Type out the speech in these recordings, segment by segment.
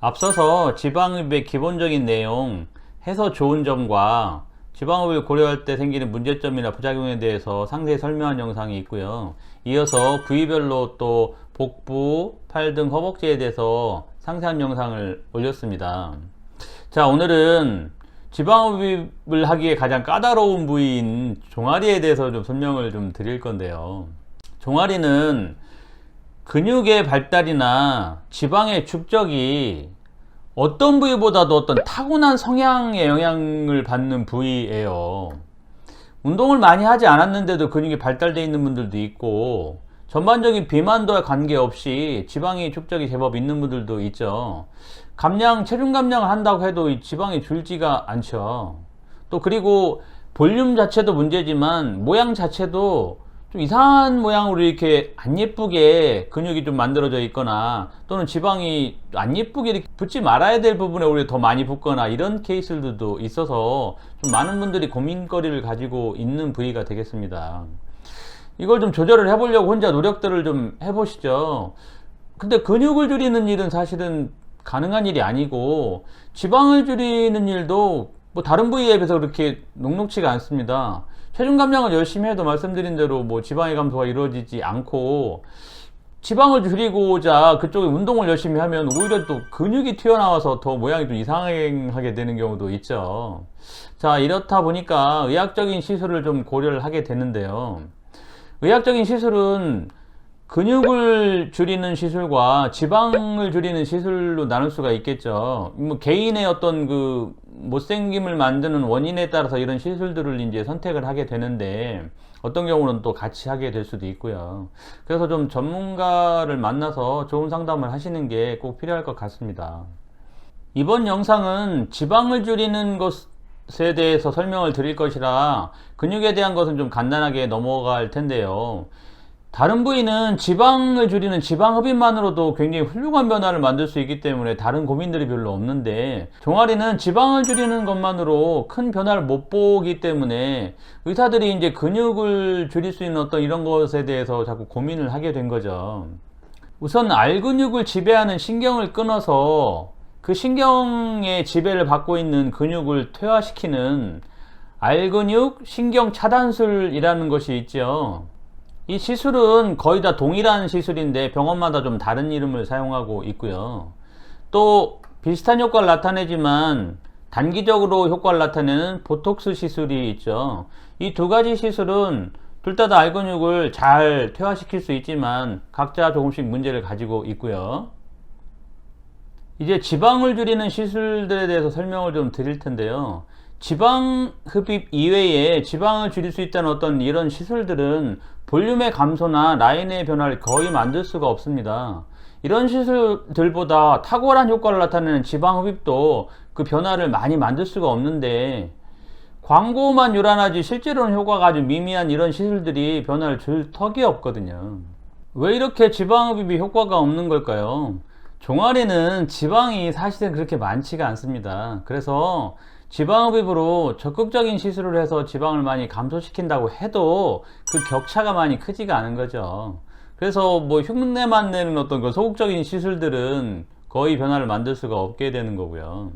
앞서서 지방흡입의 기본적인 내용, 해서 좋은 점과 지방흡입을 고려할 때 생기는 문제점이나 부작용에 대해서 상세히 설명한 영상이 있고요. 이어서 부위별로 또 복부, 팔 등 허벅지에 대해서 상세한 영상을 올렸습니다. 자, 오늘은 지방흡입을 하기에 가장 까다로운 부위인 종아리에 대해서 좀 설명을 좀 드릴 건데요. 종아리는 근육의 발달이나 지방의 축적이 어떤 부위보다도 어떤 타고난 성향의 영향을 받는 부위예요. 운동을 많이 하지 않았는데도 근육이 발달되어 있는 분들도 있고, 전반적인 비만도와 관계없이 지방이 축적이 제법 있는 분들도 있죠. 체중 감량을 한다고 해도 이 지방이 줄지가 않죠. 또 그리고 볼륨 자체도 문제지만 모양 자체도 좀 이상한 모양으로 이렇게 안 예쁘게 근육이 좀 만들어져 있거나, 또는 지방이 안 예쁘게 이렇게 붙지 말아야 될 부분에 오히려 더 많이 붙거나, 이런 케이스들도 있어서 좀 많은 분들이 고민거리를 가지고 있는 부위가 되겠습니다. 이걸 좀 조절을 해보려고 혼자 노력들을 좀 해보시죠. 근데 근육을 줄이는 일은 사실은 가능한 일이 아니고, 지방을 줄이는 일도 뭐 다른 부위에 비해서 그렇게 녹록치가 않습니다. 체중 감량을 열심히 해도 말씀드린 대로 뭐 지방의 감소가 이루어지지 않고, 지방을 줄이고자 그쪽에 운동을 열심히 하면 오히려 또 근육이 튀어나와서 더 모양이 좀 이상하게 되는 경우도 있죠. 자, 이렇다 보니까 의학적인 시술을 좀 고려를 하게 되는데요. 의학적인 시술은 근육을 줄이는 시술과 지방을 줄이는 시술로 나눌 수가 있겠죠. 뭐 개인의 어떤 그 못생김을 만드는 원인에 따라서 이런 시술들을 이제 선택을 하게 되는데, 어떤 경우는 또 같이 하게 될 수도 있고요. 그래서 좀 전문가를 만나서 좋은 상담을 하시는 게 꼭 필요할 것 같습니다. 이번 영상은 지방을 줄이는 것에 대해서 설명을 드릴 것이라 근육에 대한 것은 좀 간단하게 넘어갈 텐데요. 다른 부위는 지방을 줄이는 지방흡입만으로도 굉장히 훌륭한 변화를 만들 수 있기 때문에 다른 고민들이 별로 없는데, 종아리는 지방을 줄이는 것만으로 큰 변화를 못 보기 때문에 의사들이 이제 근육을 줄일 수 있는 어떤 이런 것에 대해서 자꾸 고민을 하게 된 거죠. 우선 알근육을 지배하는 신경을 끊어서 그 신경의 지배를 받고 있는 근육을 퇴화시키는 알근육 신경 차단술이라는 것이 있죠. 이 시술은 거의 다 동일한 시술인데 병원마다 좀 다른 이름을 사용하고 있고요. 또 비슷한 효과를 나타내지만 단기적으로 효과를 나타내는 보톡스 시술이 있죠. 이 두 가지 시술은 둘 다 알근육을 잘 퇴화시킬 수 있지만 각자 조금씩 문제를 가지고 있고요. 이제 지방을 줄이는 시술들에 대해서 설명을 좀 드릴 텐데요. 지방 흡입 이외에 지방을 줄일 수 있다는 어떤 이런 시술들은 볼륨의 감소나 라인의 변화를 거의 만들 수가 없습니다. 이런 시술들보다 탁월한 효과를 나타내는 지방 흡입도 그 변화를 많이 만들 수가 없는데, 광고만 요란하지 실제로는 효과가 아주 미미한 이런 시술들이 변화를 줄 턱이 없거든요. 왜 이렇게 지방 흡입이 효과가 없는 걸까요? 종아리는 지방이 사실은 그렇게 많지가 않습니다. 그래서 지방흡입으로 적극적인 시술을 해서 지방을 많이 감소시킨다고 해도 그 격차가 많이 크지가 않은 거죠. 그래서 뭐 흉내만 내는 어떤 그 소극적인 시술들은 거의 변화를 만들 수가 없게 되는 거고요.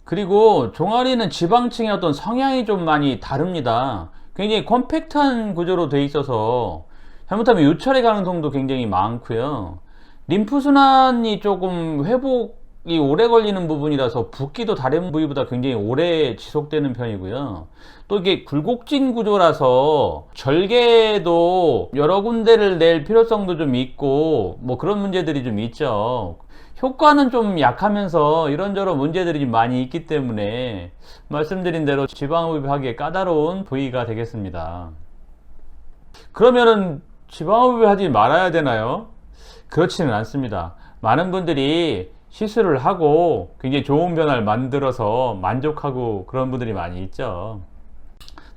그리고 종아리는 지방층의 어떤 성향이 좀 많이 다릅니다. 굉장히 컴팩트한 구조로 돼 있어서 잘못하면 요철의 가능성도 굉장히 많고요. 림프순환이 조금 회복이 오래 걸리는 부분이라서 붓기도 다른 부위보다 굉장히 오래 지속되는 편이고요. 또 이게 굴곡진 구조라서 절개도 여러 군데를 낼 필요성도 좀 있고, 뭐 그런 문제들이 좀 있죠. 효과는 좀 약하면서 이런저런 문제들이 좀 많이 있기 때문에 말씀드린 대로 지방흡입하기에 까다로운 부위가 되겠습니다. 그러면은 지방흡입을 하지 말아야 되나요? 그렇지는 않습니다. 많은 분들이 시술을 하고 굉장히 좋은 변화를 만들어서 만족하고 그런 분들이 많이 있죠.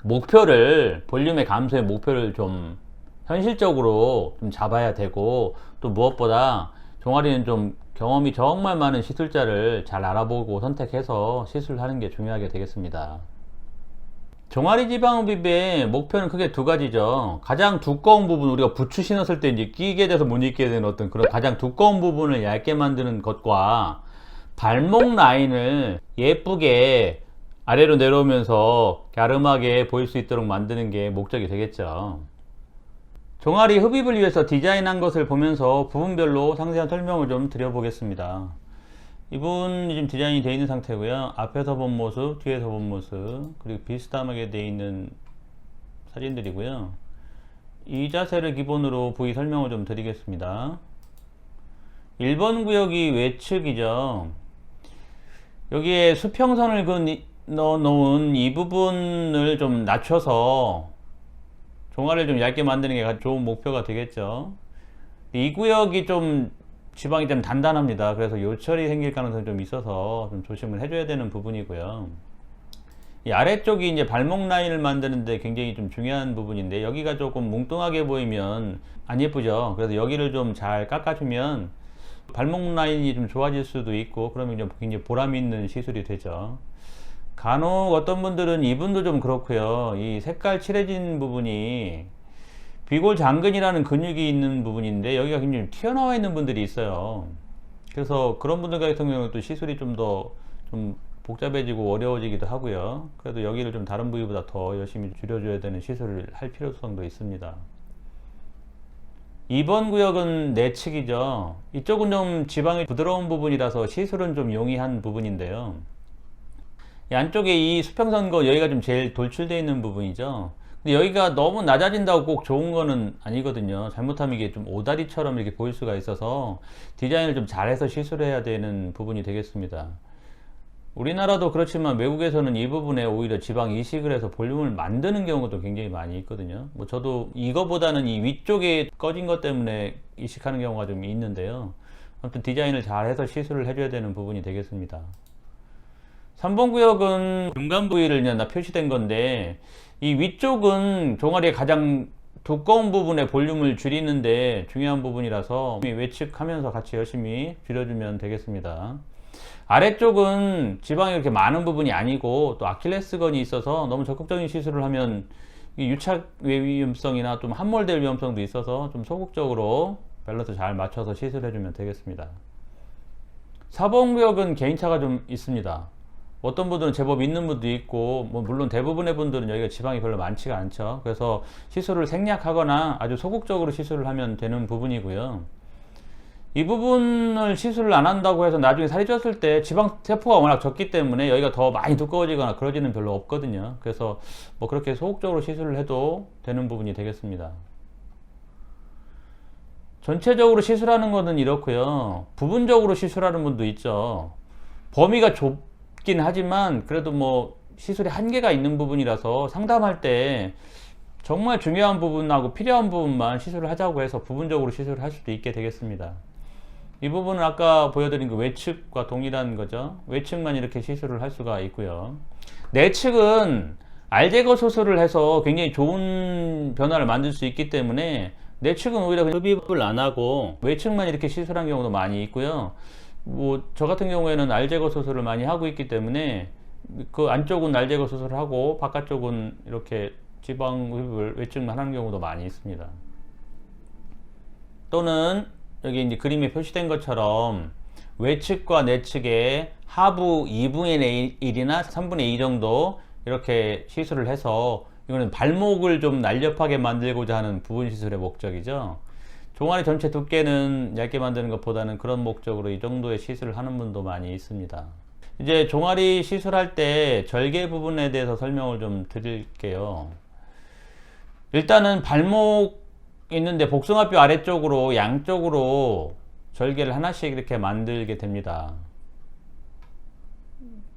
볼륨의 감소의 목표를 좀 현실적으로 좀 잡아야 되고, 또 무엇보다 종아리는 좀 경험이 정말 많은 시술자를 잘 알아보고 선택해서 시술하는 게 중요하게 되겠습니다. 종아리 지방흡입의 목표는 크게 두 가지죠. 가장 두꺼운 부분, 우리가 부츠 신었을 때 이제 끼게 돼서 못 입게 되는 어떤 그런 가장 두꺼운 부분을 얇게 만드는 것과, 발목 라인을 예쁘게 아래로 내려오면서 갸름하게 보일 수 있도록 만드는 게 목적이 되겠죠. 종아리 흡입을 위해서 디자인한 것을 보면서 부분별로 상세한 설명을 좀 드려보겠습니다. 이 부분이 지금 디자인이 되어 있는 상태고요. 앞에서 본 모습, 뒤에서 본 모습, 그리고 비스듬하게 되어 있는 사진들이고요. 이 자세를 기본으로 부위 설명을 좀 드리겠습니다. 1번 구역이 외측이죠. 여기에 수평선을 넣어 놓은 이 부분을 좀 낮춰서 종아리를 좀 얇게 만드는 게 좋은 목표가 되겠죠. 이 구역이 좀 지방이 좀 단단합니다. 그래서 요철이 생길 가능성이 좀 있어서 좀 조심을 해줘야 되는 부분이고요. 이 아래쪽이 이제 발목 라인을 만드는데 굉장히 좀 중요한 부분인데, 여기가 조금 뭉뚱하게 보이면 안 예쁘죠. 그래서 여기를 좀 잘 깎아주면 발목 라인이 좀 좋아질 수도 있고, 그러면 좀 굉장히 보람 있는 시술이 되죠. 간혹 어떤 분들은 이분도 좀 그렇고요. 이 색깔 칠해진 부분이 비골 장근이라는 근육이 있는 부분인데 여기가 굉장히 튀어나와 있는 분들이 있어요. 그래서 그런 분들 같은 경우는 또 시술이 좀 더 좀 복잡해지고 어려워지기도 하고요. 그래도 여기를 좀 다른 부위보다 더 열심히 줄여줘야 되는 시술을 할 필요성도 있습니다. 2번 구역은 내측이죠. 이쪽은 좀 지방이 부드러운 부분이라서 시술은 좀 용이한 부분인데요. 이 안쪽에 이 수평선거 여기가 좀 제일 돌출되어 있는 부분이죠. 근데 여기가 너무 낮아진다고 꼭 좋은 거는 아니거든요. 잘못하면 이게 좀 오다리처럼 이렇게 보일 수가 있어서 디자인을 좀 잘해서 시술을 해야 되는 부분이 되겠습니다. 우리나라도 그렇지만 외국에서는 이 부분에 오히려 지방 이식을 해서 볼륨을 만드는 경우도 굉장히 많이 있거든요. 뭐 저도 이거보다는 이 위쪽에 꺼진 것 때문에 이식하는 경우가 좀 있는데요. 아무튼 디자인을 잘해서 시술을 해줘야 되는 부분이 되겠습니다. 3번 구역은 중간 부위를 그냥 표시된 건데, 이 위쪽은 종아리의 가장 두꺼운 부분의 볼륨을 줄이는데 중요한 부분이라서 외측하면서 같이 열심히 줄여주면 되겠습니다. 아래쪽은 지방이 그렇게 많은 부분이 아니고 또 아킬레스건이 있어서 너무 적극적인 시술을 하면 유착 위험성이나 좀 함몰될 위험성도 있어서 좀 소극적으로 밸런스 잘 맞춰서 시술해주면 되겠습니다. 4번 구역은 개인차가 좀 있습니다. 어떤 분들은 제법 있는 분도 있고, 뭐 물론 대부분의 분들은 여기가 지방이 별로 많지가 않죠. 그래서 시술을 생략하거나 아주 소극적으로 시술을 하면 되는 부분이고요. 이 부분을 시술을 안 한다고 해서 나중에 살이 쪘을 때 지방 세포가 워낙 적기 때문에 여기가 더 많이 두꺼워지거나 그러지는 별로 없거든요. 그래서 뭐 그렇게 소극적으로 시술을 해도 되는 부분이 되겠습니다. 전체적으로 시술하는 것은 이렇고요. 부분적으로 시술하는 분도 있죠. 범위가 좁긴 하지만 그래도 뭐 시술에 한계가 있는 부분이라서 상담할 때 정말 중요한 부분하고 필요한 부분만 시술을 하자고 해서 부분적으로 시술을 할 수도 있게 되겠습니다. 이 부분은 아까 보여드린 그 외측과 동일한 거죠. 외측만 이렇게 시술을 할 수가 있고요. 내측은 알제거 수술을 해서 굉장히 좋은 변화를 만들 수 있기 때문에 내측은 오히려 흡입을 안 하고 외측만 이렇게 시술한 경우도 많이 있고요. 뭐 저 같은 경우에는 알제거 수술을 많이 하고 있기 때문에 그 안쪽은 알제거 수술을 하고 바깥쪽은 이렇게 지방 흡입을 외측만 하는 경우도 많이 있습니다. 또는 여기 이제 그림에 표시된 것처럼 외측과 내측의 하부 2분의 1이나 3분의 2 정도 이렇게 시술을 해서, 이거는 발목을 좀 날렵하게 만들고자 하는 부분 시술의 목적이죠. 종아리 전체 두께는 얇게 만드는 것보다는 그런 목적으로 이 정도의 시술을 하는 분도 많이 있습니다. 이제 종아리 시술할 때 절개 부분에 대해서 설명을 좀 드릴게요. 일단은 발목 있는데 복숭아뼈 아래쪽으로 양쪽으로 절개를 하나씩 이렇게 만들게 됩니다.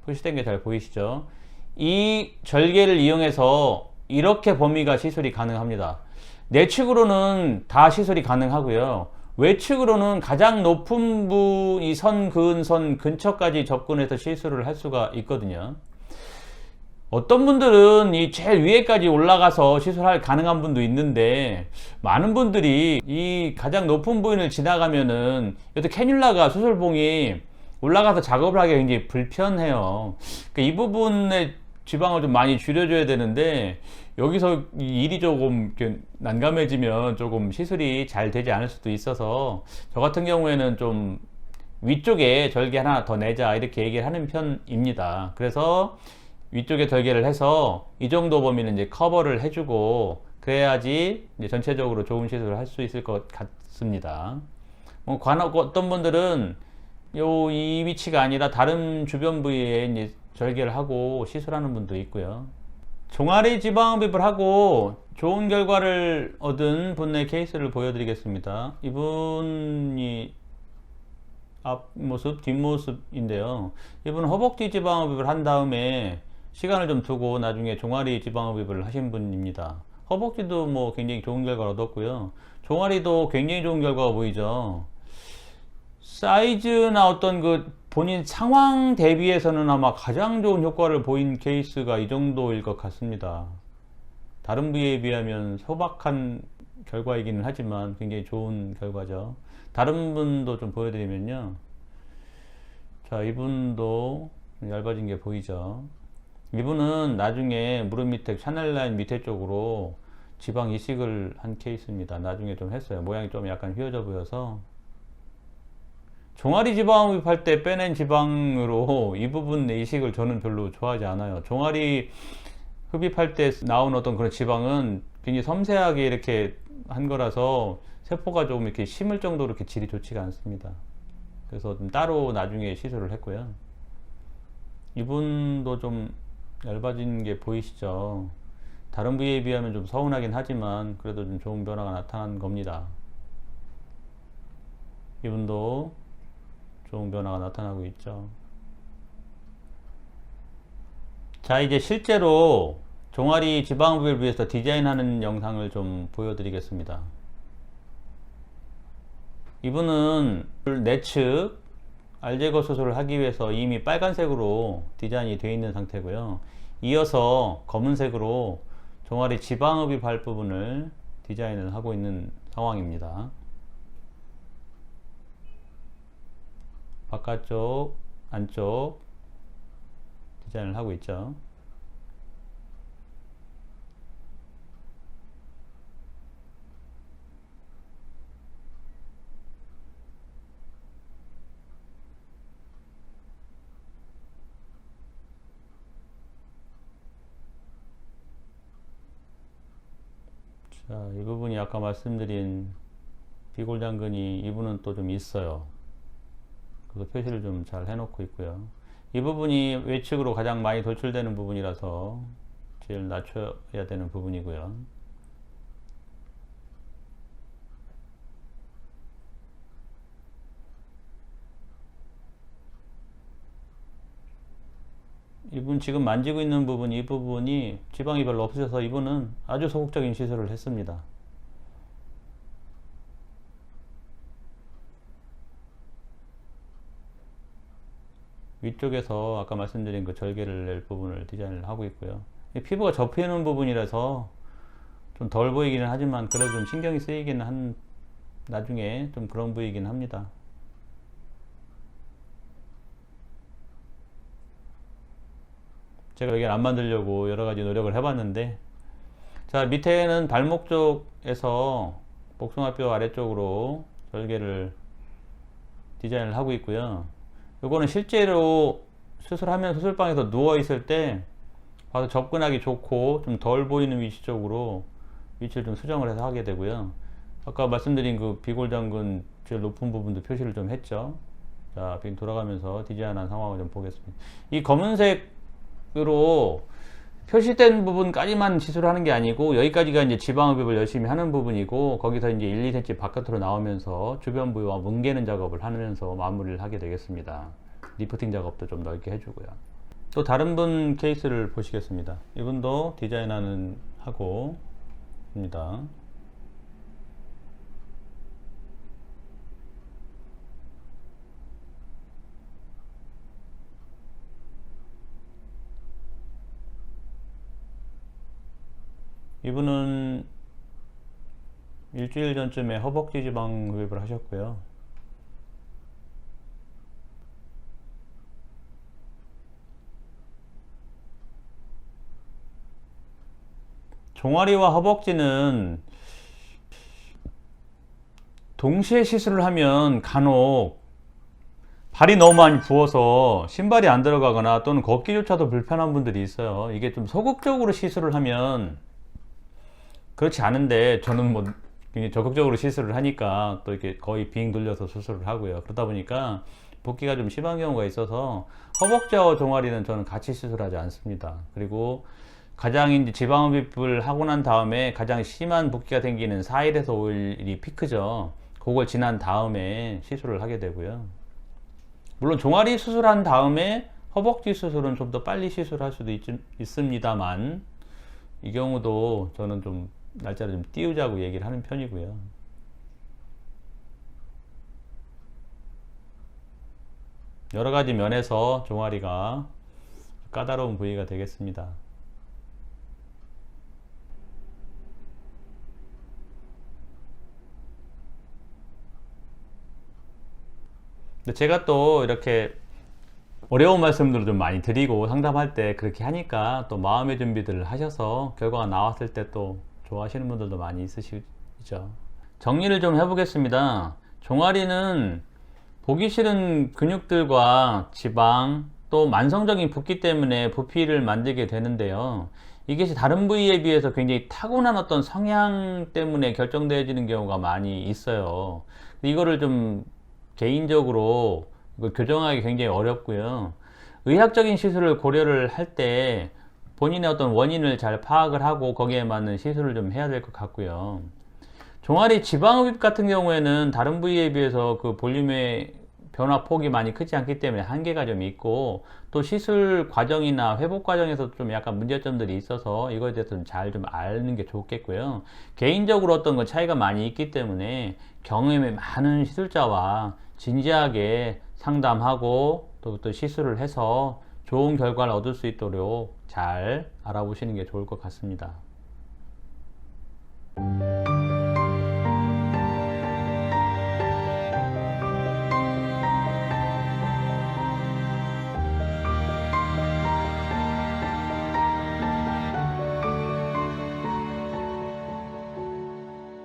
표시된 게 잘 보이시죠? 이 절개를 이용해서 이렇게 범위가 시술이 가능합니다. 내측으로는 다 시술이 가능하고요. 외측으로는 가장 높은 이 선, 근선 근처까지 접근해서 시술을 할 수가 있거든요. 어떤 분들은 이 제일 위에까지 올라가서 시술할 가능한 분도 있는데, 많은 분들이 이 가장 높은 부분을 지나가면은 이것도 캐뉼라가 수술봉이 올라가서 작업을 하기가 굉장히 불편해요. 그러니까 이 부분에 지방을 좀 많이 줄여줘야 되는데, 여기서 일이 조금 난감해지면 조금 시술이 잘 되지 않을 수도 있어서, 저 같은 경우에는 좀 위쪽에 절개 하나 더 내자 이렇게 얘기를 하는 편입니다. 그래서 위쪽에 절개를 해서 이 정도 범위는 이제 커버를 해주고 그래야지 이제 전체적으로 좋은 시술을 할 수 있을 것 같습니다. 뭐 어떤 분들은 이 위치가 아니라 다른 주변 부위에 이제 절개를 하고 시술하는 분도 있고요. 종아리 지방흡입을 하고 좋은 결과를 얻은 분의 케이스를 보여드리겠습니다. 이분이 앞모습, 뒷모습인데요. 이분은 허벅지 지방흡입을 한 다음에 시간을 좀 두고 나중에 종아리 지방흡입을 하신 분입니다. 허벅지도 뭐 굉장히 좋은 결과를 얻었고요. 종아리도 굉장히 좋은 결과가 보이죠. 사이즈나 어떤 그 본인 상황 대비해서는 아마 가장 좋은 효과를 보인 케이스가 이 정도일 것 같습니다. 다른 부위에 비하면 소박한 결과이기는 하지만 굉장히 좋은 결과죠. 다른 분도 좀 보여드리면요. 자, 이분도 얇아진 게 보이죠. 이분은 나중에 무릎 밑에 샤넬 라인 밑에 쪽으로 지방 이식을 한 케이스입니다. 나중에 좀 했어요. 모양이 좀 약간 휘어져 보여서. 종아리 지방 흡입할 때 빼낸 지방으로 이 부분 이식을 저는 별로 좋아하지 않아요. 종아리 흡입할 때 나온 어떤 그런 지방은 굉장히 섬세하게 이렇게 한 거라서 세포가 조금 이렇게 심을 정도로 이렇게 질이 좋지가 않습니다. 그래서 좀 따로 나중에 시술을 했고요. 이분도 좀 얇아진 게 보이시죠? 다른 부위에 비하면 좀 서운하긴 하지만 그래도 좀 좋은 변화가 나타난 겁니다. 이분도 좋은 변화가 나타나고 있죠. 자, 이제 실제로 종아리 지방흡입을 위해서 디자인하는 영상을 좀 보여드리겠습니다. 이분은 내측 알제거 수술을 하기 위해서 이미 빨간색으로 디자인이 되어 있는 상태고요. 이어서 검은색으로 종아리 지방흡입할 부분을 디자인을 하고 있는 상황입니다. 바깥쪽, 안쪽 디자인을 하고 있죠. 자, 이 부분이 아까 말씀드린 비골당근이 이분은 또 좀 있어요. 그래서 표시를 좀 잘 해놓고 있고요. 이 부분이 외측으로 가장 많이 돌출되는 부분이라서 제일 낮춰야 되는 부분이고요. 이분 지금 만지고 있는 부분, 이 부분이 지방이 별로 없으셔서 이분은 아주 소극적인 시술을 했습니다. 위쪽에서 아까 말씀드린 그 절개를 낼 부분을 디자인을 하고 있고요. 피부가 접히는 부분이라서 좀 덜 보이기는 하지만 그래도 좀 신경이 쓰이기는 한 나중에 좀 그런 부위이긴 합니다. 제가 여기를 안 만들려고 여러 가지 노력을 해봤는데, 자, 밑에는 발목 쪽에서 복숭아뼈 아래쪽으로 절개를 디자인을 하고 있고요. 이거는 실제로 수술하면 수술방에서 누워 있을 때 봐서 접근하기 좋고 좀 덜 보이는 위치 쪽으로 위치를 좀 수정을 해서 하게 되고요. 아까 말씀드린 그 비골당근 제일 높은 부분도 표시를 좀 했죠. 자, 돌아가면서 디자인한 상황을 좀 보겠습니다. 이 검은색으로 표시된 부분까지만 시술을 하는 게 아니고 여기까지가 이제 지방흡입을 열심히 하는 부분이고 거기서 이제 1, 2cm 바깥으로 나오면서 주변 부위와 뭉개는 작업을 하면서 마무리를 하게 되겠습니다. 리프팅 작업도 좀 넓게 해주고요. 또 다른 분 케이스를 보시겠습니다. 이분도 디자인하는 하고 입니다. 이분은 일주일 전쯤에 허벅지 지방 흡입을 하셨고요. 종아리와 허벅지는 동시에 시술을 하면 간혹 발이 너무 많이 부어서 신발이 안 들어가거나 또는 걷기조차도 불편한 분들이 있어요. 이게 좀 소극적으로 시술을 하면 그렇지 않은데, 저는 뭐 굉장히 적극적으로 시술을 하니까 또 이렇게 거의 빙 돌려서 수술을 하고요. 그러다 보니까 붓기가 좀 심한 경우가 있어서 허벅지와 종아리는 저는 같이 시술하지 않습니다. 그리고 가장 이제 지방흡입을 하고 난 다음에 가장 심한 붓기가 생기는 4일에서 5일이 피크죠. 그걸 지난 다음에 시술을 하게 되고요. 물론 종아리 수술한 다음에 허벅지 수술은 좀 더 빨리 시술할 수도 있습니다만, 이 경우도 저는 좀 날짜를 좀 띄우자고 얘기를 하는 편이고요. 여러 가지 면에서 종아리가 까다로운 부위가 되겠습니다. 근데 제가 또 이렇게 어려운 말씀들을 좀 많이 드리고 상담할 때 그렇게 하니까 또 마음의 준비들을 하셔서 결과가 나왔을 때 또 좋아하시는 분들도 많이 있으시죠. 정리를 좀 해보겠습니다. 종아리는 보기 싫은 근육들과 지방, 또 만성적인 붓기 때문에 부피를 만들게 되는데요. 이것이 다른 부위에 비해서 굉장히 타고난 어떤 성향 때문에 결정되어지는 경우가 많이 있어요. 이거를 좀 개인적으로 이걸 교정하기 굉장히 어렵고요. 의학적인 시술을 고려를 할 때 본인의 어떤 원인을 잘 파악을 하고 거기에 맞는 시술을 좀 해야 될 것 같고요. 종아리 지방흡입 같은 경우에는 다른 부위에 비해서 그 볼륨의 변화 폭이 많이 크지 않기 때문에 한계가 좀 있고, 또 시술 과정이나 회복 과정에서 좀 약간 문제점들이 있어서 이거에 대해서 잘 좀 아는 게 좋겠고요. 개인적으로 어떤 건 차이가 많이 있기 때문에 경험이 많은 시술자와 진지하게 상담하고 또 시술을 해서 좋은 결과를 얻을 수 있도록 잘 알아보시는 게 좋을 것 같습니다.